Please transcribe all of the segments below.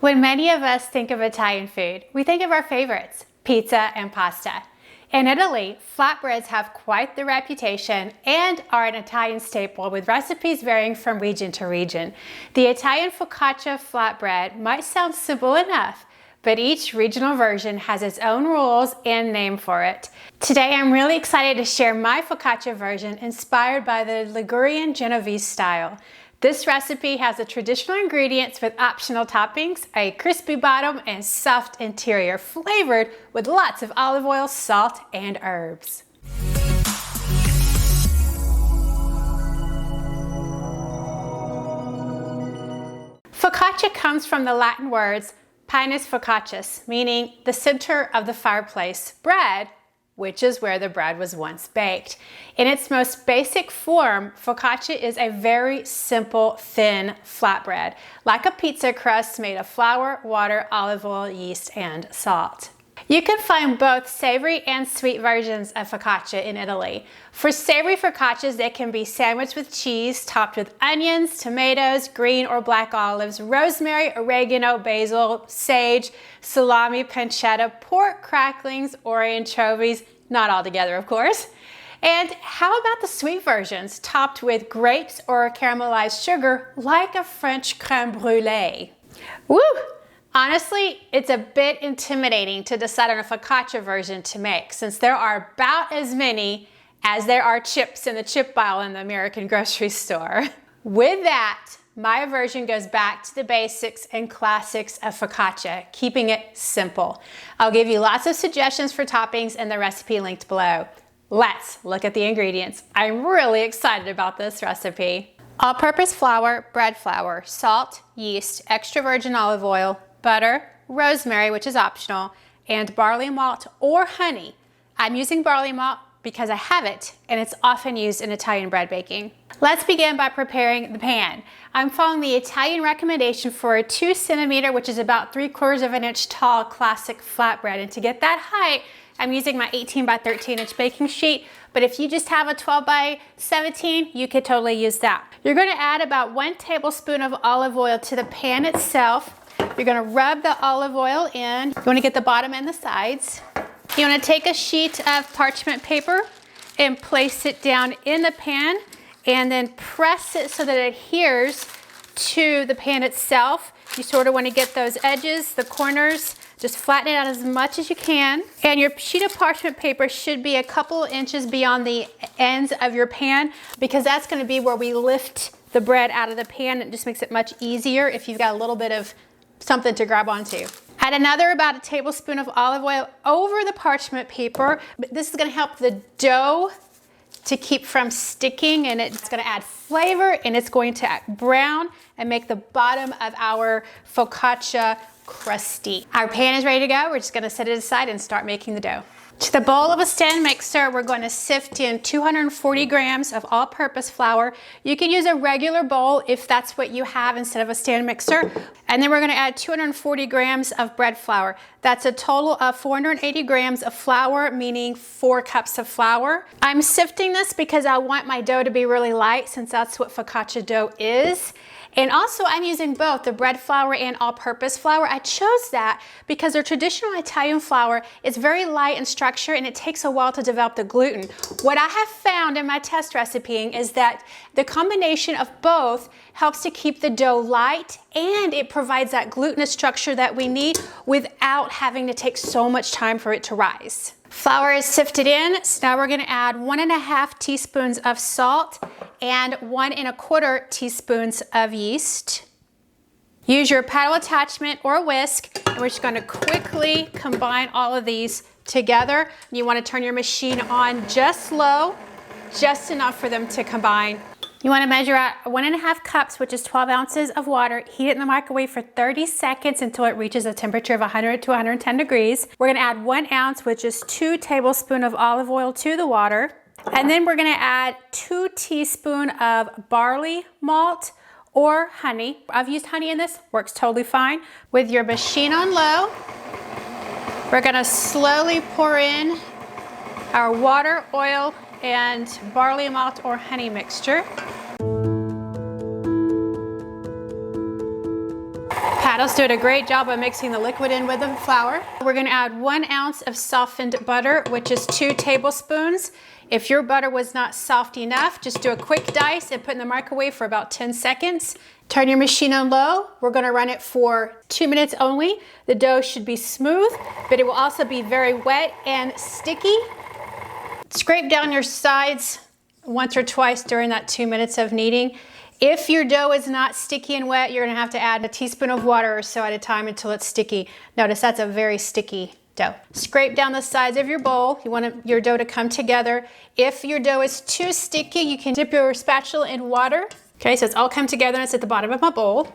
When many of us think of Italian food, we think of our favorites, pizza and pasta. In Italy, flatbreads have quite the reputation and are an Italian staple, with recipes varying from region to region. The Italian focaccia flatbread might sound simple enough, but each regional version has its own rules and name for it. Today, I'm really excited to share my focaccia version inspired by the Ligurian Genovese style. This recipe has the traditional ingredients with optional toppings, a crispy bottom, and soft interior, flavored with lots of olive oil, salt, and herbs. Focaccia comes from the Latin words pinus focaccius, meaning the center of the fireplace, bread, which is where the bread was once baked. In its most basic form, focaccia is a very simple, thin flatbread, like a pizza crust made of flour, water, olive oil, yeast, and salt. You can find both savory and sweet versions of focaccia in Italy. For savory focaccias, they can be sandwiched with cheese, topped with onions, tomatoes, green or black olives, rosemary, oregano, basil, sage, salami, pancetta, pork cracklings, or anchovies, not all together, of course. And how about the sweet versions, topped with grapes or caramelized sugar, like a French crème brûlée? Woo! Honestly, it's a bit intimidating to decide on a focaccia version to make, since there are about as many as there are chips in the chip aisle in the American grocery store. With that, my version goes back to the basics and classics of focaccia, keeping it simple. I'll give you lots of suggestions for toppings in the recipe linked below. Let's look at the ingredients. I'm really excited about this recipe. All-purpose flour, bread flour, salt, yeast, extra virgin olive oil, butter, rosemary, which is optional, and barley malt or honey. I'm using barley malt because I have it, and it's often used in Italian bread baking. Let's begin by preparing the pan. I'm following the Italian recommendation for a 2 centimeter, which is about 3/4 of an inch tall, classic flatbread. And to get that height, I'm using my 18 by 13 inch baking sheet, but if you just have a 12 by 17, you could totally use that. You're gonna add about 1 tablespoon of olive oil to the pan itself. You're gonna rub the olive oil in. You wanna get the bottom and the sides. You wanna take a sheet of parchment paper and place it down in the pan and then press it so that it adheres to the pan itself. You sort of wanna get those edges, the corners, just flatten it out as much as you can. And your sheet of parchment paper should be a couple inches beyond the ends of your pan, because that's gonna be where we lift the bread out of the pan. It just makes it much easier if you've got a little bit of something to grab onto. Add another about a tablespoon of olive oil over the parchment paper. This is gonna help the dough to keep from sticking, and it's gonna add flavor, and it's going to brown and make the bottom of our focaccia crusty. Our pan is ready to go. We're just gonna set it aside and start making the dough. To the bowl of a stand mixer, we're going to sift in 240 grams of all-purpose flour. You can use a regular bowl if that's what you have instead of a stand mixer. And then we're going to add 240 grams of bread flour. That's a total of 480 grams of flour, meaning 4 cups of flour. I'm sifting this because I want my dough to be really light, since that's what focaccia dough is. And also, I'm using both the bread flour and all-purpose flour. I chose that because their traditional Italian flour is very light in structure, and it takes a while to develop the gluten. What I have found in my test recipeing is that the combination of both helps to keep the dough light, and it provides that glutinous structure that we need without having to take so much time for it to rise. Flour is sifted in, so now we're gonna add 1½ teaspoons of salt and 1¼ teaspoons of yeast. Use your paddle attachment or whisk, and we're just gonna quickly combine all of these together. You wanna turn your machine on just low, just enough for them to combine. You want to measure out 1½ cups, which is 12 ounces of water. Heat it in the microwave for 30 seconds until it reaches a temperature of 100 to 110 degrees. We're going to add 1 ounce, which is 2 tablespoons of olive oil to the water. And then we're going to add 2 teaspoons of barley malt or honey. I've used honey in this, works totally fine. With your machine on low, we're going to slowly pour in our water, oil, and barley malt or honey mixture. Paddle's doing a great job of mixing the liquid in with the flour. We're gonna add 1 ounce of softened butter, which is 2 tablespoons. If your butter was not soft enough, just do a quick dice and put in the microwave for about 10 seconds. Turn your machine on low. We're gonna run it for 2 minutes only. The dough should be smooth, but it will also be very wet and sticky. Scrape down your sides once or twice during that 2 minutes of kneading. If your dough is not sticky and wet, you're gonna have to add a teaspoon of water or so at a time until it's sticky. Notice that's a very sticky dough. Scrape down the sides of your bowl. You want your dough to come together. If your dough is too sticky, you can dip your spatula in water. Okay, so it's all come together and it's at the bottom of my bowl.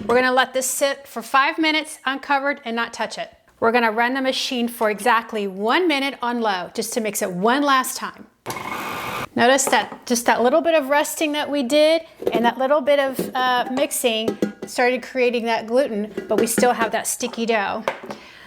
We're gonna let this sit for 5 minutes uncovered and not touch it. We're gonna run the machine for exactly 1 minute on low, just to mix it one last time. Notice that just that little bit of resting that we did and that little bit of mixing started creating that gluten, but we still have that sticky dough.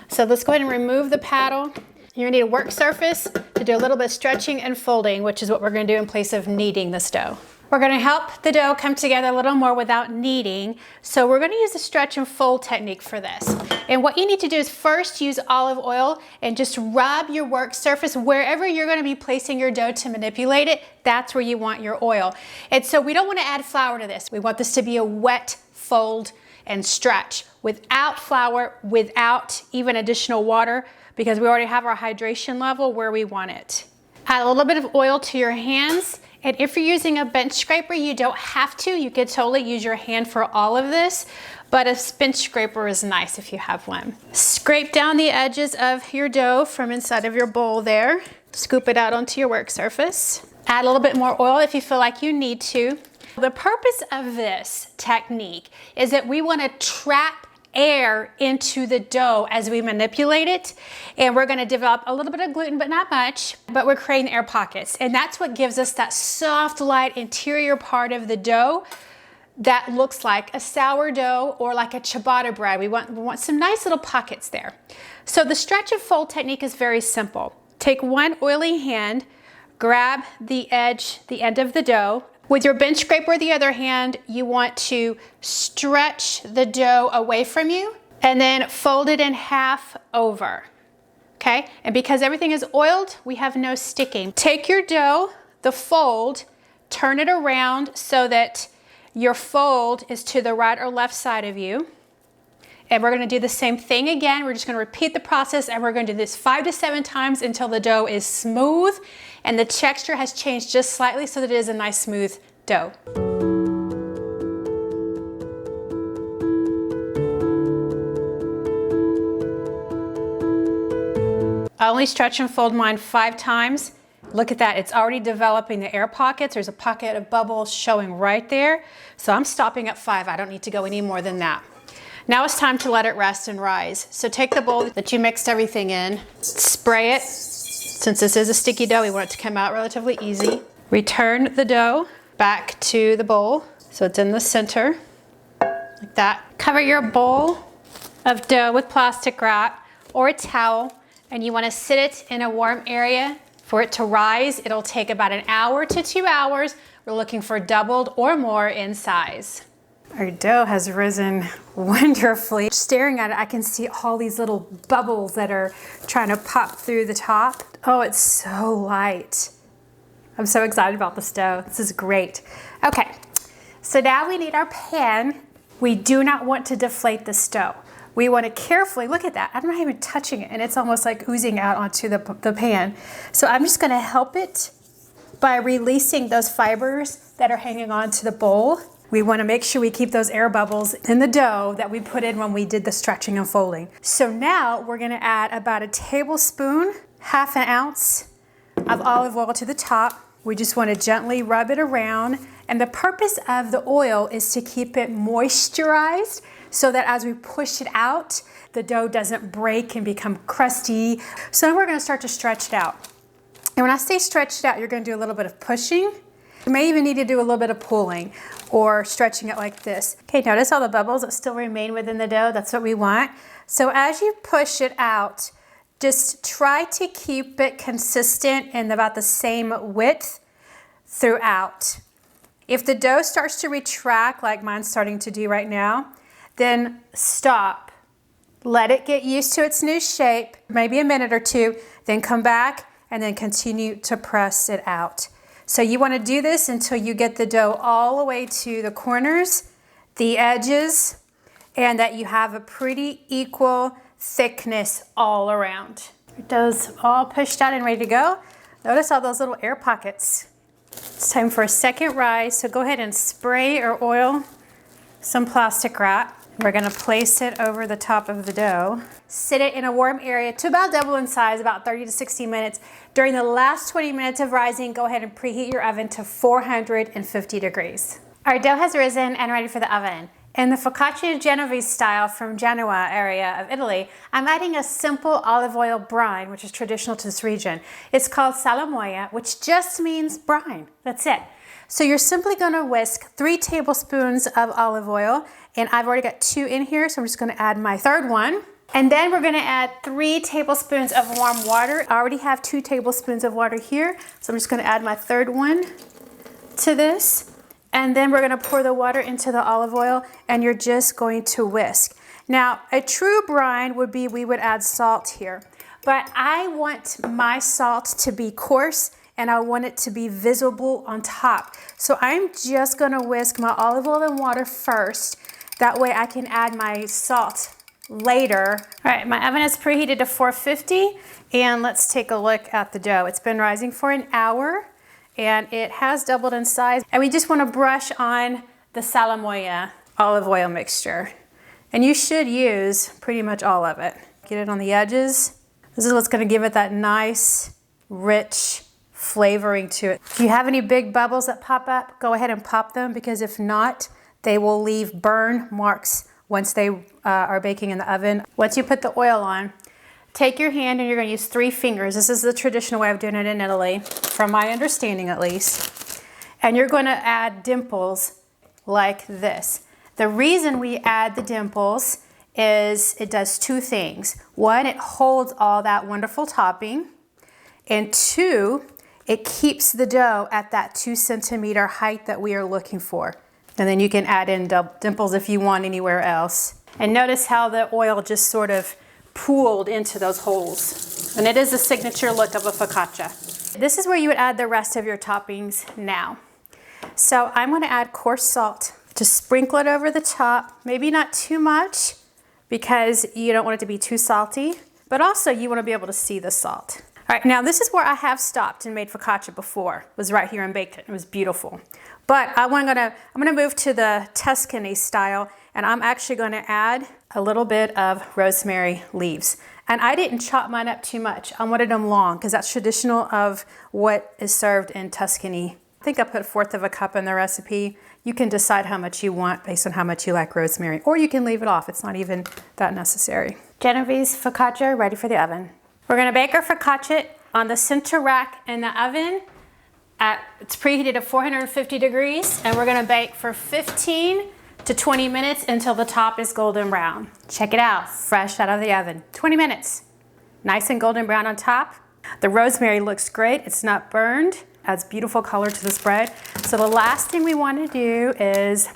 So let's go ahead and remove the paddle. You're gonna need a work surface to do a little bit of stretching and folding, which is what we're gonna do in place of kneading this dough. We're gonna help the dough come together a little more without kneading. So we're gonna use the stretch and fold technique for this. And what you need to do is first use olive oil and just rub your work surface wherever you're gonna be placing your dough to manipulate it. That's where you want your oil. And so we don't wanna add flour to this. We want this to be a wet fold and stretch without flour, without even additional water, because we already have our hydration level where we want it. Add a little bit of oil to your hands. And if you're using a bench scraper, you don't have to. You could totally use your hand for all of this, but a bench scraper is nice if you have one. Scrape down the edges of your dough from inside of your bowl there. Scoop it out onto your work surface. Add a little bit more oil if you feel like you need to. The purpose of this technique is that we want to trap air into the dough as we manipulate it, and we're going to develop a little bit of gluten, but not much, but we're creating air pockets, and that's what gives us that soft, light interior part of the dough that looks like a sourdough or like a ciabatta bread. We want some nice little pockets there. So the stretch and fold technique is very simple. Take one oily hand, grab the end of the dough. With your bench scraper, the other hand, you want to stretch the dough away from you and then fold it in half over, okay? And because everything is oiled, we have no sticking. Take your dough, the fold, turn it around so that your fold is to the right or left side of you. And we're gonna do the same thing again. We're just gonna repeat the process, and we're gonna do this 5 to 7 times until the dough is smooth and the texture has changed just slightly so that it is a nice smooth dough. I only stretch and fold mine 5 times. Look at that, it's already developing the air pockets. There's a pocket of bubbles showing right there. So I'm stopping at 5. I don't need to go any more than that. Now it's time to let it rest and rise. So take the bowl that you mixed everything in, spray it. Since this is a sticky dough, we want it to come out relatively easy. Return the dough back to the bowl so it's in the center, like that. Cover your bowl of dough with plastic wrap or a towel, and you want to sit it in a warm area for it to rise. It'll take about 1 hour to 2 hours. We're looking for doubled or more in size. Our dough has risen wonderfully. Staring at it, I can see all these little bubbles that are trying to pop through the top. Oh, it's so light. I'm so excited about this dough. This is great. Okay, so now we need our pan. We do not want to deflate this dough. We want to carefully, look at that, I'm not even touching it, and it's almost like oozing out onto the pan. So I'm just gonna help it by releasing those fibers that are hanging onto the bowl. We want to make sure we keep those air bubbles in the dough that we put in when we did the stretching and folding. So now we're going to add about 1 tablespoon, 1/2 ounce of olive oil to the top. We just want to gently rub it around. And the purpose of the oil is to keep it moisturized so that as we push it out, the dough doesn't break and become crusty. So now we're going to start to stretch it out. And when I say stretch it out, you're going to do a little bit of pushing. You may even need to do a little bit of pulling or stretching it like this. Okay, notice all the bubbles that still remain within the dough. That's what we want. So as you push it out, just try to keep it consistent and about the same width throughout. If the dough starts to retract, like mine's starting to do right now, then stop. Let it get used to its new shape, maybe a minute or two, then come back and then continue to press it out. So you want to do this until you get the dough all the way to the corners, the edges, and that you have a pretty equal thickness all around. Your dough's all pushed out and ready to go. Notice all those little air pockets. It's time for a second rise, so go ahead and spray or oil some plastic wrap. We're gonna place it over the top of the dough. Sit it in a warm area to about double in size, about 30 to 60 minutes. During the last 20 minutes of rising, go ahead and preheat your oven to 450 degrees. Our dough has risen and ready for the oven. In the Focaccia Genovese style from Genoa area of Italy, I'm adding a simple olive oil brine, which is traditional to this region. It's called Salamoia, which just means brine. That's it. So you're simply gonna whisk 3 tablespoons of olive oil, and I've already got 2 in here, so I'm just gonna add my third one. And then we're gonna add 3 tablespoons of warm water. I already have 2 tablespoons of water here, so I'm just gonna add my third one to this. And then we're gonna pour the water into the olive oil, and you're just going to whisk. Now, a true brine would be, we would add salt here, but I want my salt to be coarse and I want it to be visible on top. So I'm just gonna whisk my olive oil and water first. That way I can add my salt later. All right, my oven is preheated to 450, and let's take a look at the dough. It's been rising for an hour, and it has doubled in size. And we just wanna brush on the Salamoia olive oil mixture. And you should use pretty much all of it. Get it on the edges. This is what's gonna give it that nice, rich flavoring to it. If you have any big bubbles that pop up, go ahead and pop them, because if not, they will leave burn marks once they are baking in the oven. Once you put the oil on, take your hand and you're gonna use 3 fingers. This is the traditional way of doing it in Italy, from my understanding at least. And you're gonna add dimples like this. The reason we add the dimples is it does 2 things. 1, it holds all that wonderful topping. And 2, it keeps the dough at that 2 centimeter height that we are looking for. And then you can add in dimples if you want anywhere else. And notice how the oil just sort of pooled into those holes. And it is the signature look of a focaccia. This is where you would add the rest of your toppings now. So I'm gonna add coarse salt. Just sprinkle it over the top, maybe not too much because you don't want it to be too salty, but also you wanna be able to see the salt. All right, now this is where I have stopped and made focaccia before. It was right here and baked it. It was beautiful. But I'm gonna move to the Tuscany style, and I'm actually gonna add a little bit of rosemary leaves. And I didn't chop mine up too much. I wanted them long because that's traditional of what is served in Tuscany. I think I put 1/4 of a cup in the recipe. You can decide how much you want based on how much you like rosemary, or you can leave it off. It's not even that necessary. Genovese focaccia ready for the oven. We're gonna bake our focaccia on the center rack in the oven. It's preheated at 450 degrees, and we're gonna bake for 15 to 20 minutes until the top is golden brown. Check it out, fresh out of the oven. 20 minutes, nice and golden brown on top. The rosemary looks great, it's not burned, adds beautiful color to this bread. So the last thing we wanna do is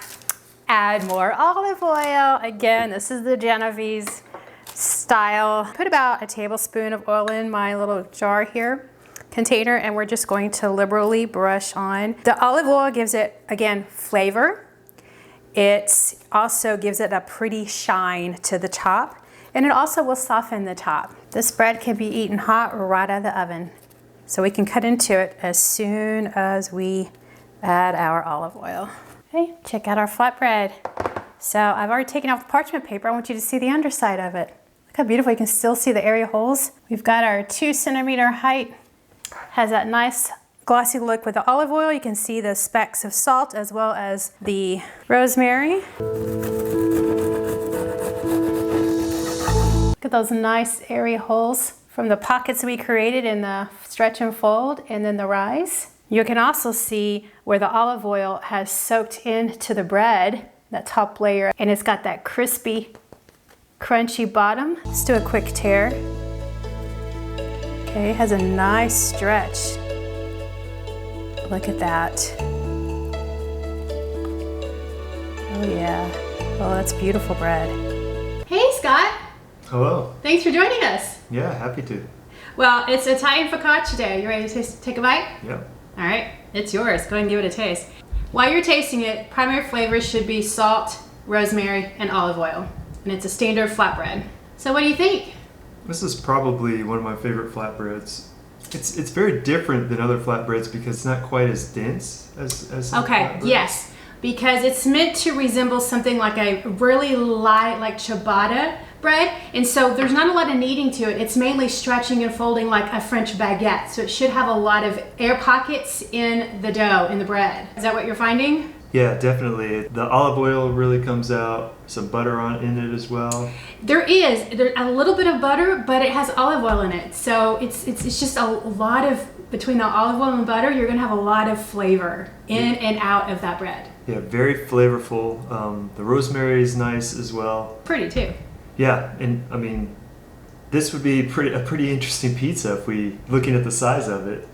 add more olive oil. Again, this is the Genovese style. Put about a tablespoon of oil in my little jar here, container, and we're just going to liberally brush on. The olive oil gives it, again, flavor. It also gives it a pretty shine to the top, and it also will soften the top. This bread can be eaten hot or right out of the oven. So we can cut into it as soon as we add our olive oil. Okay, check out our flatbread. So I've already taken off the parchment paper. I want you to see the underside of it. Look how beautiful, you can still see the area holes. We've got our 2 centimeter height, has that nice glossy look with the olive oil. You can see the specks of salt as well as the rosemary. Look at those nice area holes from the pockets we created in the stretch and fold and then the rise. You can also see where the olive oil has soaked into the bread, that top layer, and it's got that crispy, crunchy bottom. Let's do a quick tear. Okay, it has a nice stretch. Look at that. Oh yeah, Oh, that's beautiful bread. Hey, Scott. Hello. Thanks for joining us. Yeah, happy to. Well, it's Italian focaccia day. You ready to take a bite? Yep. All right, it's yours. Go ahead and give it a taste. While you're tasting it, primary flavors should be salt, rosemary, and olive oil. And it's a standard flatbread. So what do you think? This is probably one of my favorite flatbreads. It's very different than other flatbreads because it's not quite as dense as Okay, yes. Because it's meant to resemble something like a really light, like ciabatta bread. And so there's not a lot of kneading to it. It's mainly stretching and folding like a French baguette. So it should have a lot of air pockets in the dough, in the bread. Is that what you're finding? Yeah, definitely. The olive oil really comes out. Some butter in it as well. There's a little bit of butter, but it has olive oil in it. So it's just a lot of, between the olive oil and butter, you're gonna have a lot of flavor in and out of that bread. Yeah, very flavorful. The rosemary is nice as well. Pretty too. Yeah, and I mean, this would be a pretty interesting pizza if we looking at the size of it.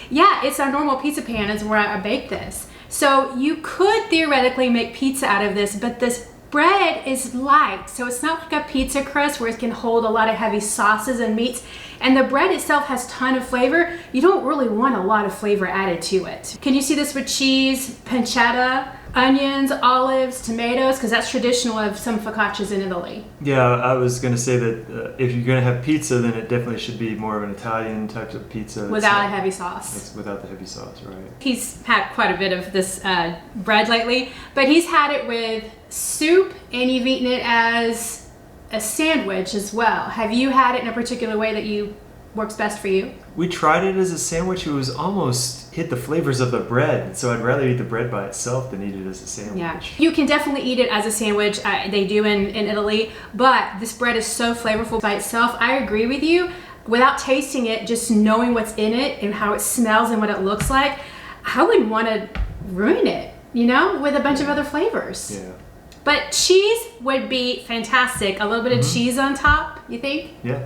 Yeah, it's our normal pizza pan is where I bake this. So you could theoretically make pizza out of this, but this bread is light, so it's not like a pizza crust where it can hold a lot of heavy sauces and meats. And the bread itself has a ton of flavor. You don't really want a lot of flavor added to it. Can you see this with cheese, pancetta, onions, olives, tomatoes? Because that's traditional of some focaccias in Italy. Yeah, I was going to say that if you're going to have pizza, then it definitely should be more of an Italian type of pizza. Without a heavy sauce. It's without the heavy sauce, right. He's had quite a bit of this bread lately, but he's had it with soup and you've eaten it as a sandwich as well. Have you had it in a particular way that works best for you? We tried it as a sandwich. It was almost hit the flavors of the bread, so I'd rather eat the bread by itself than eat it as a sandwich. Yeah, you can definitely eat it as a sandwich. They do in Italy, but this bread is so flavorful by itself. I agree with you. Without tasting it, just knowing what's in it and how it smells and what it looks like, I wouldn't want to ruin it, with a bunch of other flavors. Yeah. But cheese would be fantastic. A little bit of cheese on top, you think? Yeah.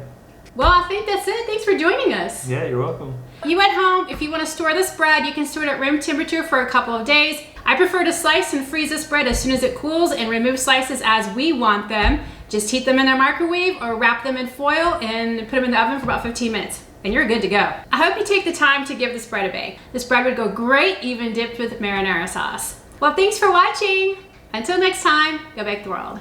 Well, I think that's it. Thanks for joining us. Yeah, you're welcome. You at home, if you want to store this bread, you can store it at room temperature for a couple of days. I prefer to slice and freeze this bread as soon as it cools and remove slices as we want them. Just heat them in a microwave or wrap them in foil and put them in the oven for about 15 minutes. And you're good to go. I hope you take the time to give this bread a bake. This bread would go great even dipped with marinara sauce. Well, thanks for watching. Until next time, go bake the world.